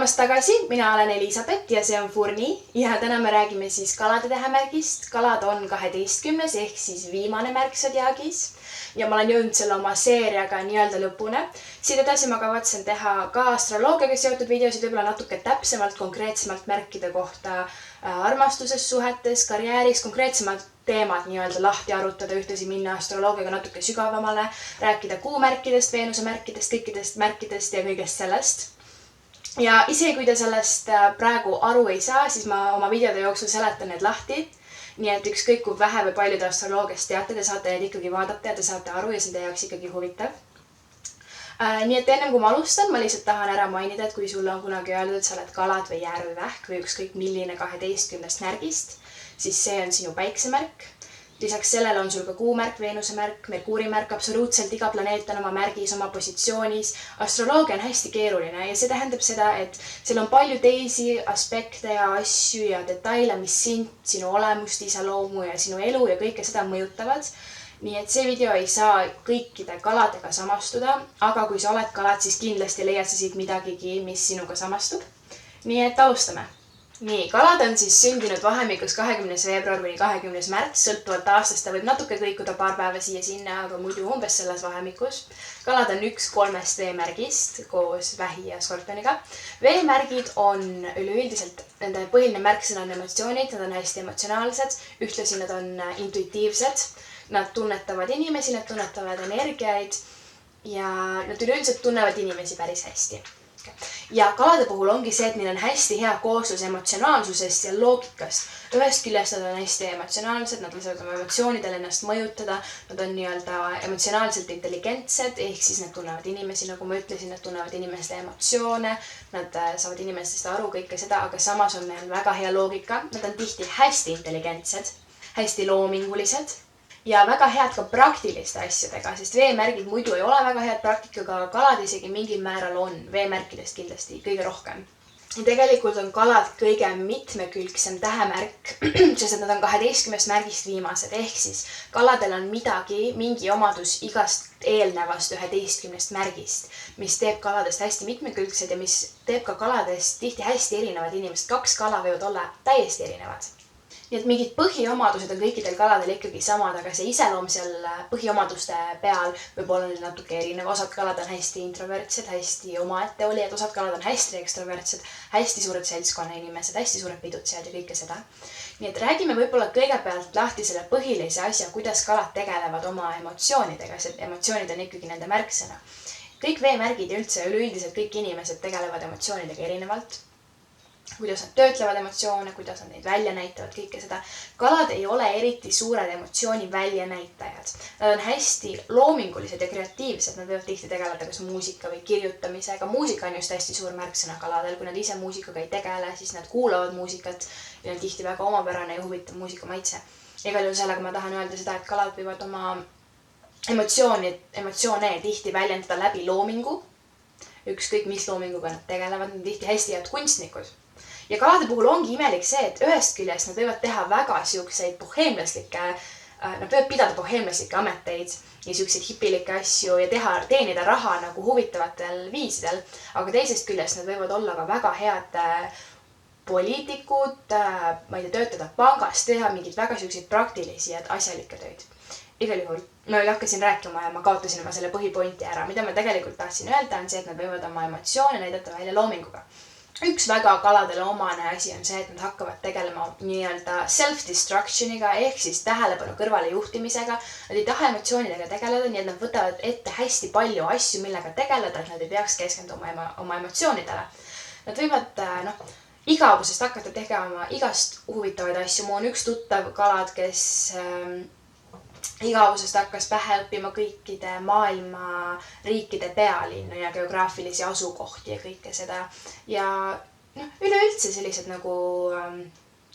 tulemast tagasi, mina olen Elisabeth ja see on Furni ja täna me räägime siis kalade tähemärgist. Kalad on 12. ehk siis viimane märk Zodiagis ja ma olen jõudnud selle oma seeriaga nii-öelda lõpune. Siit edasi ma kavatsen teha ka astroloogiaga seotud videosid, võib-olla natuke täpsemalt, konkreetsemalt märkide kohta armastuses, suhetes, karjääris, konkreetsemalt teemad nii-öelda lahti arutada, ühtlasi minna astroloogiaga natuke sügavamale, rääkida kuumärkidest, Veenuse märkidest, kõikidest märkidest ja kõigest sellest. Ja isegi kui te sellest praegu aru ei saa, siis ma oma videode jooksul seletan need lahti. Nii et ükskõik kui vähe või palju te astroloogiast teate, te saate need ikkagi vaadata ja te saate aru ja see teie jaoks ikkagi huvitav. Nii et ennem kui ma alustan, ma lihtsalt tahan ära mainida, et kui sulle on kunagi öeldud, et sa oled kalad või jäär või vähk või ükskõik milline 12 märgist, siis see on sinu päiksemärk. Lisaks sellele on sul ka kuumärk, Veenuse märk, Merkuuri märk, absoluutselt iga planeet on oma märgis, oma positsioonis. Astroloogia on hästi keeruline ja see tähendab seda, et seal on palju teisi aspekte ja asju ja detaile, mis sind, sinu olemust, iseloomu ja sinu elu ja kõike seda mõjutavad. Nii et see video ei saa kõikide kaladega samastuda, aga kui sa oled kalad, siis kindlasti leiad sa siit midagigi, mis sinuga samastub. Nii et alustame. Nii, kalad on siis sündinud vahemikus 20. veebruar kuni 20. märts, sõltuvalt aastast ta võib natuke kõikuda paar päeva siia-sinna, aga muidu umbes selles vahemikus. Kalad on üks 3 veemärgist koos vähi ja skorpioniga. Veemärgid on üleüldiselt, nende põhiline märksõna on emotsioonid, nad on hästi emotsionaalsed, ühtlasi nad on intuitiivsed, nad tunnetavad inimesi, nad tunnetavad energiaid ja nad üleüldiselt tunnevad inimesi päris hästi. Ja kalade puhul ongi see, et neil on hästi hea kooslus emotsionaalsusest ja loogikast. Ühest küljest nad on hästi emotsionaalsed, nad lasevad oma emotsioonidel ennast mõjutada, nad on nii-öelda emotsionaalselt intelligentsed, ehk siis nad tunnevad inimesi, nagu ma ütlesin, nad tunnevad inimeste emotsioone, nad saavad inimestest aru kõike seda, aga samas on neil väga hea loogika, nad on tihti hästi intelligentsed, hästi loomingulised ja väga head ka praktiliste asjadega, sest veemärgid muidu ei ole väga head praktikaga, aga kalad isegi mingil määral on veemärkidest kindlasti kõige rohkem. Ja tegelikult on kalad kõige mitmekülgsem tähemärk, sest nad on 12 märgist viimased, ehk siis kaladel on mingi omadus igast eelnevast 11 märgist, mis teeb kaladest hästi mitmekülgsed ja mis teeb ka kaladest tihti hästi erinevad inimesed. 2 kala võivad olla täiesti erinevad. Nii et mingid põhiomadused on kõikidel kaladel ikkagi samad, aga see iseloom seal põhiomaduste peal võib olla natuke erinev. Osad kalad on hästi introvertsed, hästi omaette olijad, osad kalad on hästi ekstrovertsed, hästi suured seltskonna inimesed, hästi suured pidutsejad ja kõike seda. Nii et räägime võib-olla kõigepealt lahti selle põhilise asja, kuidas kalad tegelevad oma emotsioonidega, sest emotsioonid on ikkagi nende märksõna. Kõik veemärgid ja üldse üleüldiselt kõik inimesed tegelevad emotsioonidega erinevalt. Kuidas nad töötlevad emotsioone, kuidas nad neid välja näitavad, kõike seda. Kalad ei ole eriti suured emotsiooni väljanäitajad. Nad on hästi loomingulised ja kreatiivsed. Nad võivad tihti tegeleda kas muusika või kirjutamisega. Muusika on just hästi suur märksõna kaladel. Kui nad ise muusikaga ei tegele, siis nad kuulavad muusikat ja on tihti väga omapärane ja huvitav muusikamaitse. Igal juhul sellega ma tahan öelda seda, et kalad võivad oma emotsioone tihti väljendada läbi loomingu. Ükskõik mis loominguga nad tegelevad, nad tihti hästi head kunstnikud. Ja kalade puhul ongi imelik see, et ühest küljest nad võivad teha väga siukseid boheemlaslikke, nad võivad pidada boheemlaslikke ameteid ja siukseid hipilikke asju ja teenida raha nagu huvitavatel viisidel. Aga teisest küljest nad võivad olla ka väga head poliitikud, ma ei tea, töötada pangas, teha mingid väga siukseid praktilisi ja asjalikke töid. Igal juhul, ma ei hakka siin rääkima ja ma kaotasin oma selle põhipointi ära. Mida ma tegelikult tahtsin öelda on see, et nad võivad oma emotsioone näidata välja loominguga. Üks väga kaladele omane asi on see, et nad hakkavad tegelema nii-öelda self-destructioniga ehk siis tähelepanu kõrvale juhtimisega. Nad ei taha emotsioonidega tegeleda, nii et nad võtavad ette hästi palju asju, millega tegeleda, et nad ei peaks keskenduma oma emotsioonidele. Nad võivad igavusest hakata tegema igast huvitavaid asju. Mul on üks tuttav kalad, kes igavusest hakkas pähe õppima kõikide maailma riikide pealinnu ja geograafilisi asukohti ja kõike seda. Ja üleüldse sellised nagu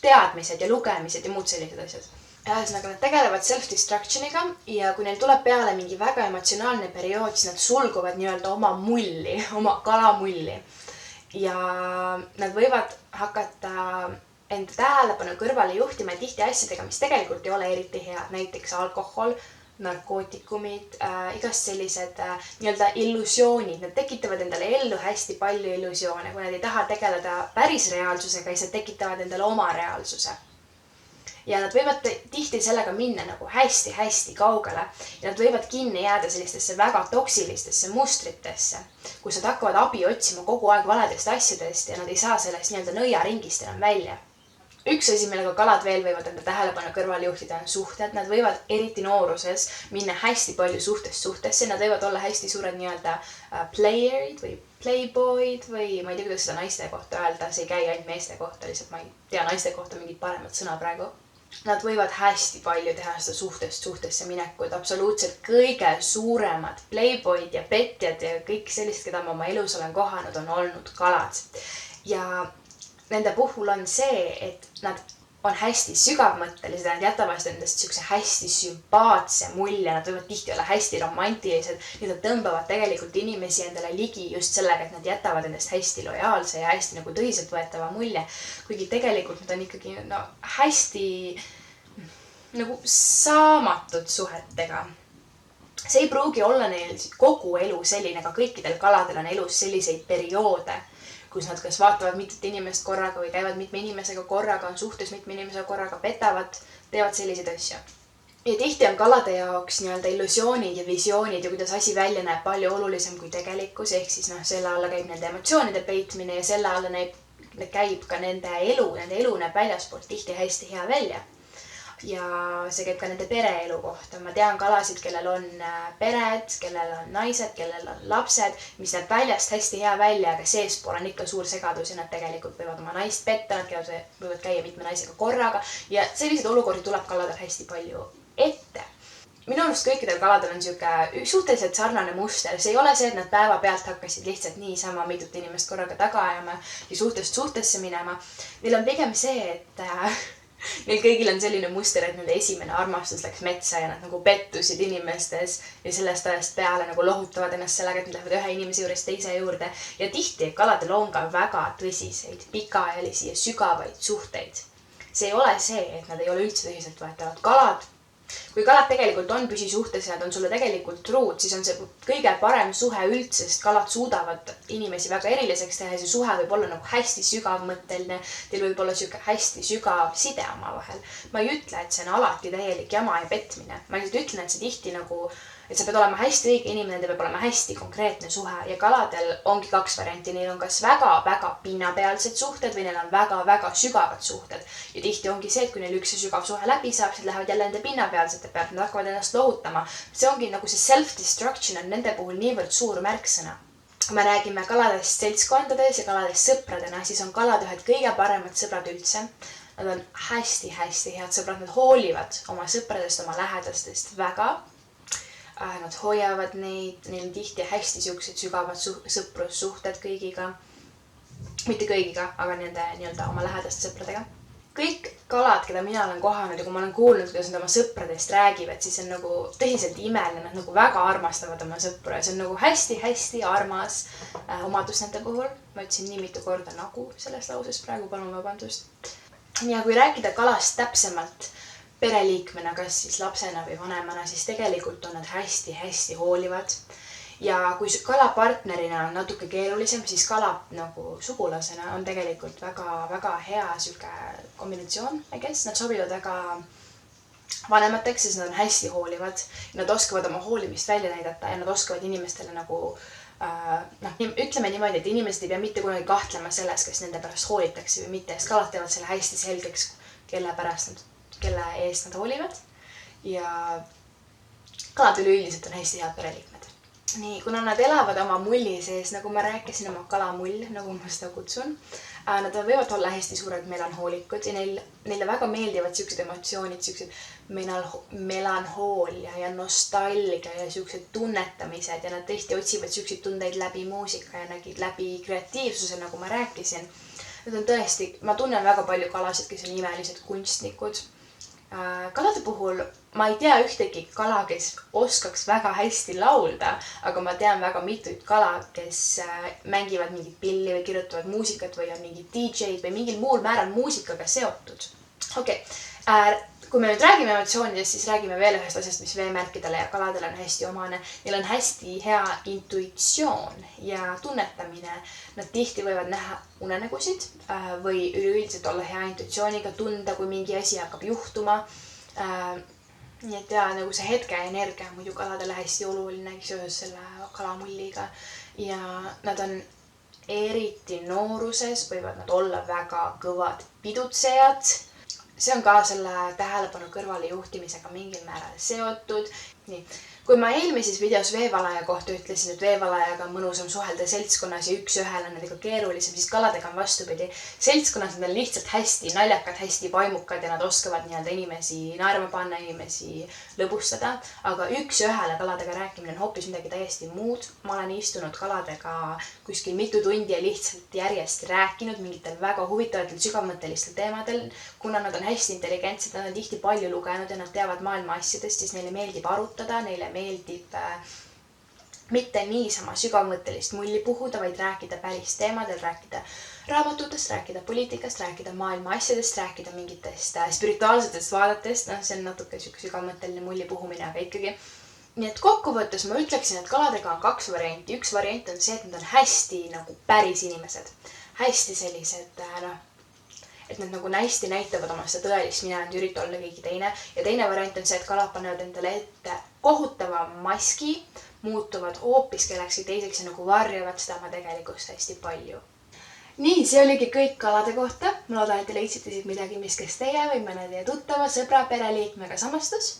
teadmised ja lugemised ja muud sellised asjad. Ühesõnaga, nad tegelevad self-destructioniga ja kui neil tuleb peale mingi väga emotsionaalne periood, siis nad sulguvad nii-öelda oma mulli, oma kalamulli. Ja nad võivad hakata enda tähelepanu kõrvale juhtima tihti asjadega, mis tegelikult ei ole eriti head. Näiteks alkohol, narkootikumid, igast sellised nii-öelda illusioonid, nad tekitavad endale ellu hästi palju illusioone, kui nad ei taha tegeleda päris reaalsusega, siis nad tekitavad endale oma reaalsuse. Ja nad võivad tihti sellega minna nagu hästi-hästi kaugele ja nad võivad kinni jääda sellistesse väga toksilistesse mustritesse, kus nad hakkavad abi otsima kogu aeg valedest asjadest ja nad ei saa sellest nii-öelda nõiaringist enam välja. Üks asi, millega kalad veel võivad enda tähelepanu kõrval juhtida, on suhted. Nad võivad eriti nooruses minna hästi palju suhtest suhtesse. Nad võivad olla hästi suured nii-öelda playerid või playboyd või ma ei tea, kuidas seda naiste kohta öelda. See ei käi ainult meeste kohta, lihtsalt ma ei tea naiste kohta mingit paremat sõna praegu. Nad võivad hästi palju teha seda suhtest suhtesse minekut. Absoluutselt kõige suuremad playboyd ja petjad ja kõik sellist, keda ma oma elus olen kohanud, on olnud kalad. Ja nende puhul on see, et nad on hästi sügavmõttelised, nad jätavad endast niisuguse hästi sümpaatse mulje, nad võivad tihti olla hästi romantilised, nii nad tõmbavad tegelikult inimesi endale ligi just sellega, et nad jätavad endast hästi lojaalse ja hästi nagu tõsiseltvõetava mulje, kuigi tegelikult nad on ikkagi hästi nagu saamatud suhetega. See ei pruugi olla neil kogu elu selline, aga kõikidel kaladel on elus selliseid perioode, kus nad kas vaatavad mitut inimest korraga või käivad mitme inimesega korraga, on suhtes mitme inimesega korraga, petavad, teevad selliseid asju. Ja tihti on kalade jaoks nii-öelda illusioonid ja visioonid ja kuidas asi välja näeb palju olulisem kui tegelikkus, ehk siis selle alla käib nende emotsioonide peitmine ja selle alla käib ka nende elu näeb väljaspoolt tihti hästi hea välja. Ja see käib ka nende pereelu kohta. Ma tean kalasid, kellel on pered, kellel on naised, kellel on lapsed, mis näeb väljast hästi hea välja, aga seespool on ikka suur segadus ja nad tegelikult võivad oma naist petta, nad võivad käia mitme naisega korraga ja selliseid olukordi tuleb kaladel hästi palju ette. Minu arust kõikidel kaladel on niisugune suhteliselt sarnane muster. See ei ole see, et nad päeva pealt hakkasid lihtsalt niisama mitut inimest korraga taga ajama ja suhtest suhtesse minema. Neil on pigem see, et neil kõigil on selline muster, et nende esimene armastus läks metsa ja nad nagu pettusid inimestes ja sellest ajast peale nagu lohutavad ennast sellega, et nad lähevad ühe inimese juurest teise juurde. Ja tihti kaladel on ka väga tõsiseid, pikaajalisi ja sügavaid suhteid. See ei ole see, et nad ei ole üldse tõsiselt võetavad. Kui kalad tegelikult on püsisuhtes ja nad on sulle tegelikult truud, siis on see kõige parem suhe üldse, sest kalad suudavad inimesi väga eriliseks teha ja see suhe võib olla nagu hästi sügavmõtteline. Teil võib olla hästi sügav side oma vahel. Ma ei ütle, et see on alati täielik jama ja petmine. Ma ütlen, et see tihti nagu, et sa pead olema hästi õige inimene, teil peab olema hästi konkreetne suhe ja kaladel ongi kaks varianti. Neil on kas väga-väga pinnapealsed suhted või neil on väga-väga sügavad suhted. Ja tihti ongi see, et kui neil üks sügav suhe läbi saab, siis lähevad jälle nende pinnapealsete pealt, nad hakkavad ennast lohutama. See ongi nagu see self-destruction on nende puhul niivõrd suur märksõna. Kui me räägime kaladest seltskondades ja kaladest sõpradena, siis on kalad ühed kõige paremad sõbrad üldse. Nad on hästi-hästi head sõbrad, nad hoolivad oma sõpradest, oma lähedastest väga. Nad hoiavad neid, neil on tihti hästi siuksed sügavad sõprussuhted kõigiga. Mitte kõigiga, aga nende nii-öelda oma lähedaste sõpradega. Kõik kalad, keda mina olen kohanud ja kui ma olen kuulnud, kuidas nad oma sõpradest räägivad, siis on nagu tõsiselt imeline, nad nagu väga armastavad oma sõpra ja see on nagu hästi-hästi armas omadus nende puhul. Ma ütlesin nii mitu korda nagu selles lauses praegu, palun vabandust. Ja kui rääkida kalast täpsemalt pereliikmena, kas siis lapsena või vanemana, siis tegelikult on nad hästi-hästi hoolivad. Ja kui kalapartnerina on natuke keerulisem, siis kala nagu sugulasena on tegelikult väga-väga hea siuke kombinatsioon, I guess. Nad sobivad väga vanemateks, sest nad on hästi hoolivad. Nad oskavad oma hoolimist välja näidata ja nad oskavad inimestele nagu ütleme niimoodi, et inimesed ei pea mitte kunagi kahtlema selles, kas nende pärast hoolitakse või mitte, sest kalad teevad selle hästi selgeks, kelle eest nad hoolivad ja kalad üleüldiselt on hästi head pereliikmed. Nii, kuna nad elavad oma mulli sees, nagu ma rääkisin, oma kalamull, nagu ma seda kutsun, nad võivad olla hästi suured melanhoolikud ja neile väga meeldivad siuksed emotsioonid, siuksed melanhoolia ja nostalgia ja siuksed tunnetamised ja nad tõesti otsivad siukseid tundeid läbi muusika ja läbi kreatiivsuse, nagu ma rääkisin. Nad on tõesti, ma tunnen väga palju kalasid, kes on imelised kunstnikud. Kalade puhul ma ei tea ühtegi kala, kes oskaks väga hästi laulda, aga ma tean väga mituid kala, kes mängivad mingit pilli või kirjutavad muusikat või on mingid DJ'd või mingil muul määral muusikaga seotud. kui me nüüd räägime emotsioonidest, siis räägime veel ühest asjast, mis veemärkidele ja kaladele on hästi omane. Neil on hästi hea intuitsioon ja tunnetamine. Nad tihti võivad näha unenägusid või üleüldiselt olla hea intuitsiooniga, tunda, kui mingi asi hakkab juhtuma. Nii et ja nagu see hetke energia on muidu kaladele hästi oluline seoses selle kalamulliga. Ja nad on eriti nooruses, võivad nad olla väga kõvad pidutsejad. See on ka selle tähelepanu kõrvale juhtimisega mingil määral seotud. Nii. Kui ma eelmises videos veevalaja kohta ütlesin, et veevalajaga on mõnusam suhelda seltskonnas ja üks ühel on nendega keerulisem, siis kaladega on vastupidi. Seltskonnas nad on lihtsalt hästi naljakad, hästi vaimukad ja nad oskavad nii-öelda inimesi naerma panna, inimesi lõbustada. Aga üks ühele kaladega rääkimine on hoopis midagi täiesti muud. Ma olen istunud kaladega kuskil mitu tundi ja lihtsalt järjest rääkinud mingitel väga huvitavatel sügavmõttelistel teemadel. Kuna nad on hästi intelligentsed, nad on tihti palju lugenud ja nad teavad maailma asjadest, siis neile meeldib arutada, neile meeldib mitte niisama sügavmõttelist mulli puhuda, vaid rääkida päris teemadel, rääkida raamatutest, rääkida poliitikast, rääkida maailma asjadest, rääkida mingitest spirituaalsetest vaadatest. See on natuke sügavmõtteline mulli puhumine, aga ikkagi. Nii et kokkuvõttes ma ütleksin, et kaladega on 2 varianti. Üks variant on see, et nad on hästi nagu päris inimesed. Hästi sellised, et nad nagu hästi näitavad oma seda tõelist mina, nad ürita olla keegi teine. Ja teine variant on see, et kalad panevad endale ette kohutava maski, muutuvad hoopis kellekski teiseks ja nagu varjavad seda oma tegelikust hästi palju. Nii, see oligi kõik kalade kohta. Ma loodan, et te leidsite siit midagi, mis kes teie või mõne teie tuttava, sõbra, pereliikmega samastus.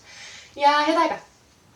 Ja head aega!